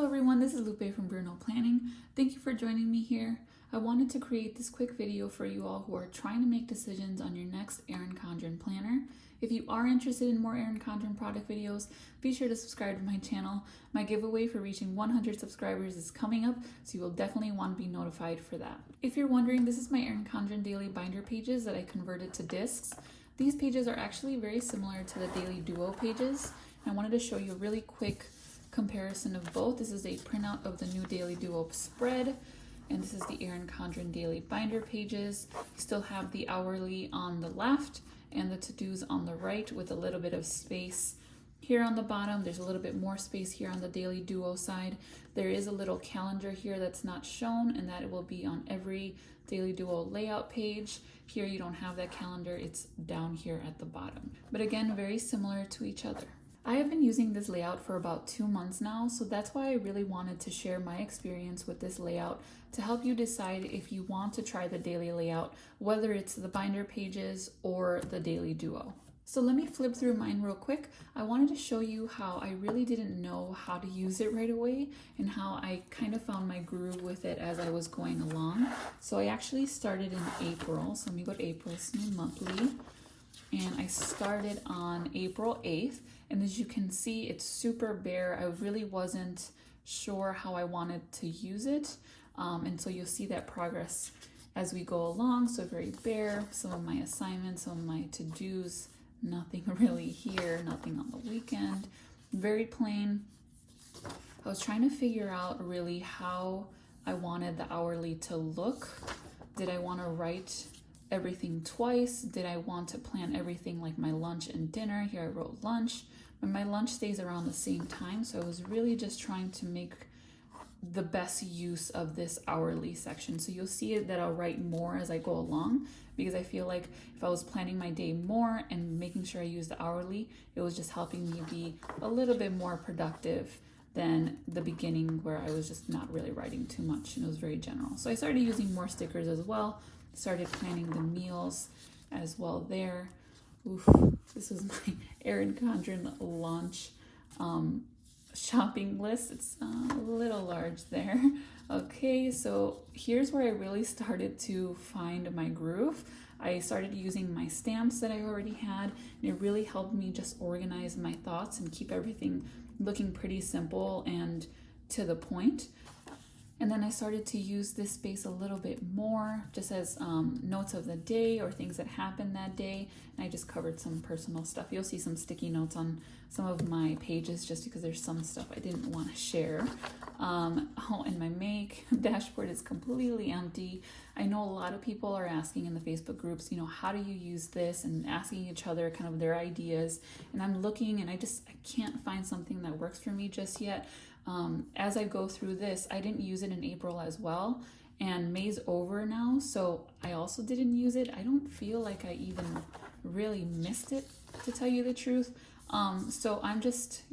everyone, this is Lupe from Bruno Planning. Thank you for joining me here. I wanted to create this quick video for you all who are trying to make decisions on your next Erin Condren planner. If you are interested in more Erin Condren product videos, be sure to subscribe to my channel. My giveaway for reaching 100 subscribers is coming up, so you will definitely want to be notified for that. If you're wondering, this is my Erin Condren Daily Binder pages that I converted to discs. These pages are actually very similar to the Daily Duo pages. I wanted to show you a really quick comparison of both. This is a printout of the new Daily Duo spread, and this is the Erin Condren Daily Binder pages. You still have the hourly on the left and the to-dos on the right with a little bit of space here on the bottom. There's a little bit more space here on the Daily Duo side. There is a little calendar here that's not shown, and that it will be on every Daily Duo layout page. Here you don't have that calendar, it's down here at the bottom. But again, very similar to each other. I have been using this layout for about 2 months now, so that's why I really wanted to share my experience with this layout to help you decide if you want to try the daily layout, whether it's the binder pages or the Daily Duo. So let me flip through mine real quick. I wanted to show you how I really didn't know how to use it right away and how I kind of found my groove with it as I was going along. So I actually started in April. So let me go to April, it's my monthly. And I started on April 8th. And as you can see, it's super bare. I really wasn't sure how I wanted to use it. And so you'll see that progress as we go along. So very bare, some of my assignments, some of my to-dos, nothing really here, nothing on the weekend, very plain. I was trying to figure out really how I wanted the hourly to look. Did I want to write everything twice? Did I want to plan everything like my lunch and dinner? Here I wrote lunch, but my lunch stays around the same time. So I was really just trying to make the best use of this hourly section. So you'll see that I'll write more as I go along, because I feel like if I was planning my day more and making sure I use the hourly, it was just helping me be a little bit more productive than the beginning where I was just not really writing too much and it was very general. So I started using more stickers as well, started planning the meals as well there. Oof, this is my Erin Condren launch shopping list. It's a little large there. Okay, so here's where I really started to find my groove. I started using my stamps that I already had, and it really helped me just organize my thoughts and keep everything looking pretty simple and to the point. And then I started to use this space a little bit more, just as notes of the day or things that happened that day. And I just covered some personal stuff. You'll see some sticky notes on some of my pages just because there's some stuff I didn't want to share. And my make dashboard is completely empty. I know a lot of people are asking in the Facebook groups, how do you use this, and asking each other kind of their ideas. And I'm looking and I can't find something that works for me just yet. As I go through this, I didn't use it in April as well, and May's over now, so I also didn't use it. I don't feel like I even really missed it, to tell you the truth. So I'm just,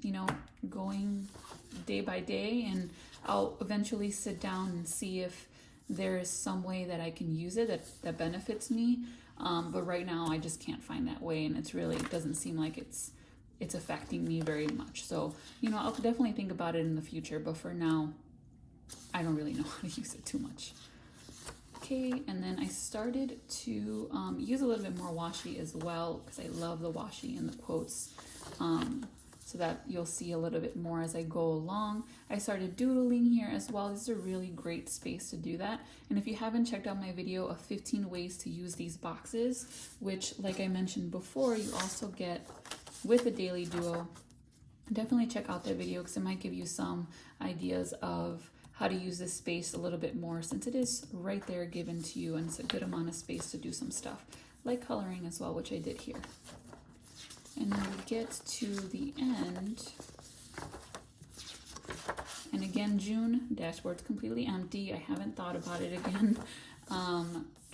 going day by day, and I'll eventually sit down and see if there's some way that I can use it that benefits me. But right now I just can't find that way, and it doesn't seem like it's affecting me very much. So, I'll definitely think about it in the future, but for now, I don't really know how to use it too much. Okay, and then I started to use a little bit more washi as well, because I love the washi and the quotes, so that you'll see a little bit more as I go along. I started doodling here as well. This is a really great space to do that. And if you haven't checked out my video of 15 ways to use these boxes, which, like I mentioned before, you also get with the Daily Duo, definitely check out that video because it might give you some ideas of how to use this space a little bit more, since it is right there given to you and it's a good amount of space to do some stuff like coloring as well, which I did here. And then we get to the end, and again, June dashboard's completely empty. I haven't thought about it again.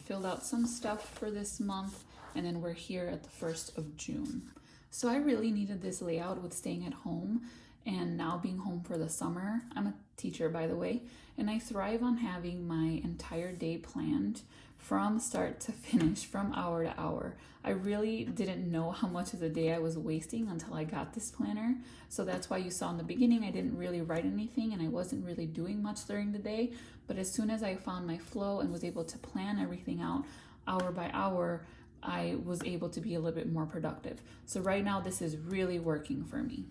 Filled out some stuff for this month, and then we're here at the 1st of June. So I really needed this layout with staying at home, and now being home for the summer. I'm a teacher, by the way, and I thrive on having my entire day planned from start to finish, from hour to hour. I really didn't know how much of the day I was wasting until I got this planner. So that's why you saw in the beginning I didn't really write anything and I wasn't really doing much during the day. But as soon as I found my flow and was able to plan everything out hour by hour, I was able to be a little bit more productive. So right now this is really working for me.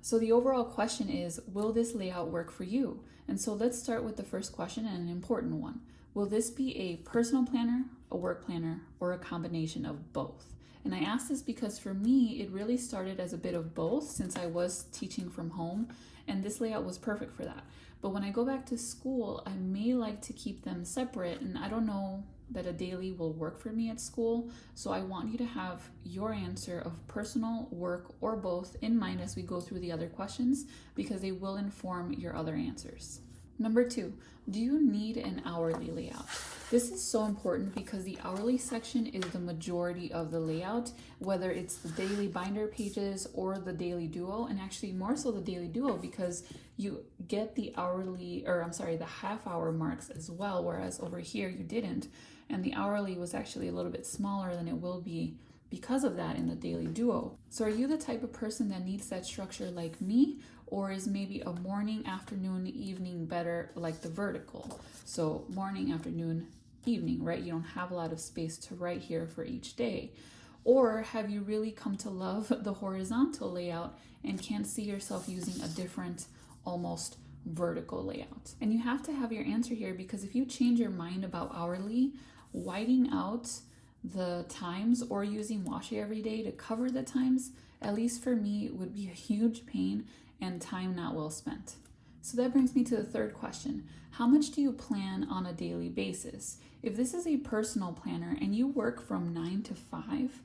So the overall question is, will this layout work for you? And so let's start with the first question, and an important one. Will this be a personal planner, a work planner, or a combination of both? And I ask this because for me, it really started as a bit of both since I was teaching from home, and this layout was perfect for that. But when I go back to school, I may like to keep them separate, and I don't know that a daily will work for me at school. So I want you to have your answer of personal, work, or both in mind as we go through the other questions, because they will inform your other answers. Number 2, do you need an hourly layout? This is so important because the hourly section is the majority of the layout, whether it's the Daily Binder pages or the Daily Duo, and actually more so the Daily Duo because you get the the half hour marks as well, whereas over here you didn't. And the hourly was actually a little bit smaller than it will be because of that in the Daily Duo. So are you the type of person that needs that structure like me, or is maybe a morning, afternoon, evening better like the vertical? So morning, afternoon, evening, right? You don't have a lot of space to write here for each day. Or have you really come to love the horizontal layout and can't see yourself using a different, almost vertical layout? And you have to have your answer here, because if you change your mind about hourly, whiting out the times or using washi every day to cover the times, at least for me, would be a huge pain and time not well spent. So that brings me to the third question. How much do you plan on a daily basis? If this is a personal planner and you work from 9 to 5,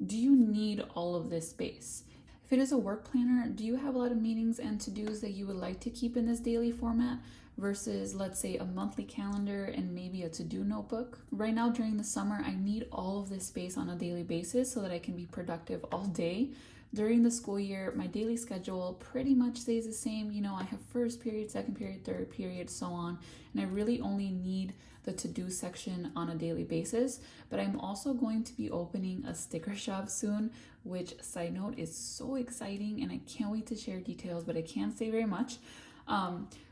do you need all of this space? If it is a work planner, do you have a lot of meetings and to-dos that you would like to keep in this daily format versus, let's say, a monthly calendar and maybe a to-do notebook? Right now during the summer, I need all of this space on a daily basis so that I can be productive all day. During the school year, my daily schedule pretty much stays the same. You know, I have first period, second period, third period, so on, and I really only need the to-do section on a daily basis. But I'm also going to be opening a sticker shop soon, which, side note, is so exciting, and I can't wait to share details, but I can't say very much.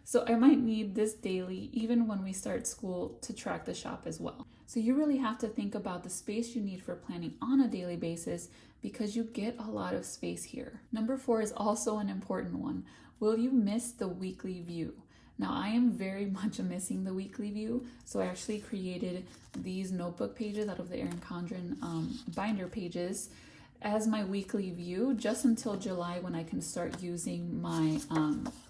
So I might need this daily, even when we start school, to track the shop as well. So you really have to think about the space you need for planning on a daily basis, because you get a lot of space here. Number 4 is also an important one. Will you miss the weekly view? Now, I am very much missing the weekly view, so I actually created these notebook pages out of the Erin Condren binder pages as my weekly view just until July, when I can start using my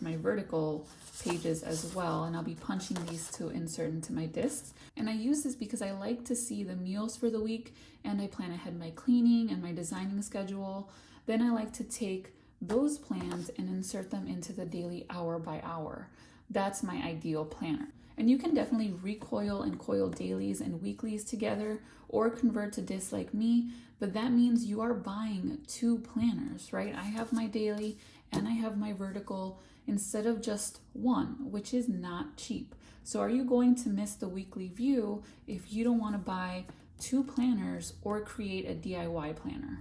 my vertical pages as well, and I'll be punching these to insert into my discs. And I use this because I like to see the meals for the week, and I plan ahead my cleaning and my designing schedule. Then I like to take those plans and insert them into the daily hour by hour. That's my ideal planner. And you can definitely recoil and coil dailies and weeklies together or convert to discs like me, but that means you are buying 2 planners, right? I have my daily and I have my vertical instead of just one, which is not cheap. So are you going to miss the weekly view if you don't want to buy 2 planners or create a DIY planner?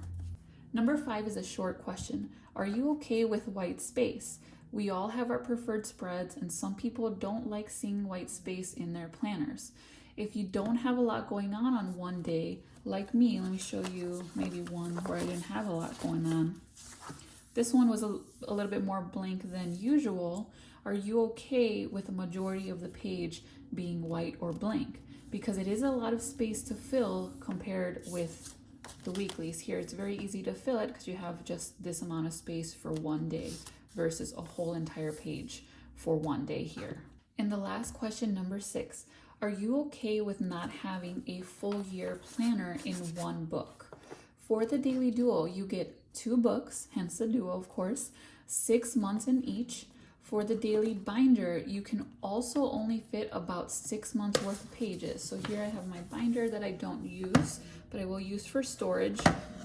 Number 5 is a short question. Are you okay with white space? We all have our preferred spreads, and some people don't like seeing white space in their planners. If you don't have a lot going on one day, like me, let me show you maybe one where I didn't have a lot going on. This one was a little bit more blank than usual. Are you okay with the majority of the page being white or blank? Because it is a lot of space to fill compared with the weeklies. Here it's very easy to fill it because you have just this amount of space for one day versus a whole entire page for one day here. And the last question, number 6, are you okay with not having a full year planner in one book? For the Daily Duo, you get 2 books, hence the Duo, of course, 6 months in each. For the Daily Binder, you can also only fit about 6 months worth of pages. So here I have my binder that I don't use, but I will use for storage.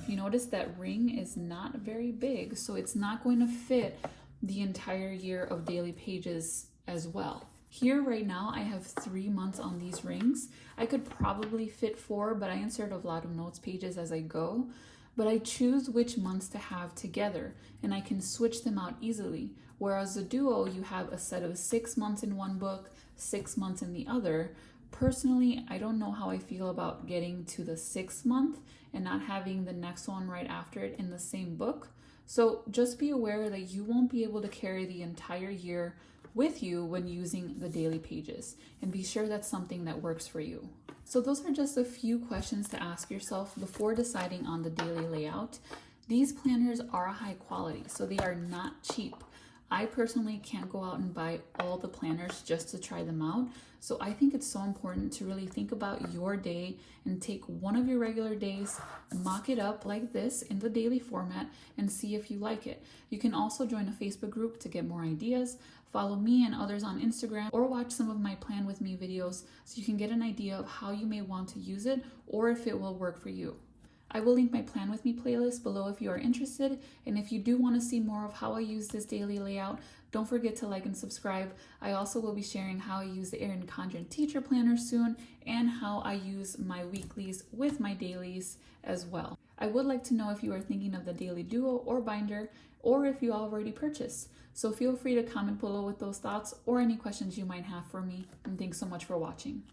You notice that ring is not very big, so it's not going to fit the entire year of daily pages as well. Here right now, I have 3 months on these rings. I could probably fit 4, but I insert a lot of notes pages as I go. But I choose which months to have together, and I can switch them out easily. Whereas the duo, you have a set of 6 months in one book, 6 months in the other. Personally, I don't know how I feel about getting to the 6th month and not having the next one right after it in the same book. So just be aware that you won't be able to carry the entire year with you when using the daily pages, and be sure that's something that works for you. So those are just a few questions to ask yourself before deciding on the daily layout. These planners are high quality, so they are not cheap. I personally can't go out and buy all the planners just to try them out. So I think it's so important to really think about your day and take one of your regular days, mock it up like this in the daily format, and see if you like it. You can also join a Facebook group to get more ideas, follow me and others on Instagram, or watch some of my Plan With Me videos so you can get an idea of how you may want to use it or if it will work for you. I will link my Plan With Me playlist below if you are interested, and if you do want to see more of how I use this daily layout, don't forget to like and subscribe. I also will be sharing how I use the Erin Condren Teacher Planner soon, and how I use my weeklies with my dailies as well. I would like to know if you are thinking of the Daily Duo or Binder, or if you already purchased. So feel free to comment below with those thoughts or any questions you might have for me, and thanks so much for watching.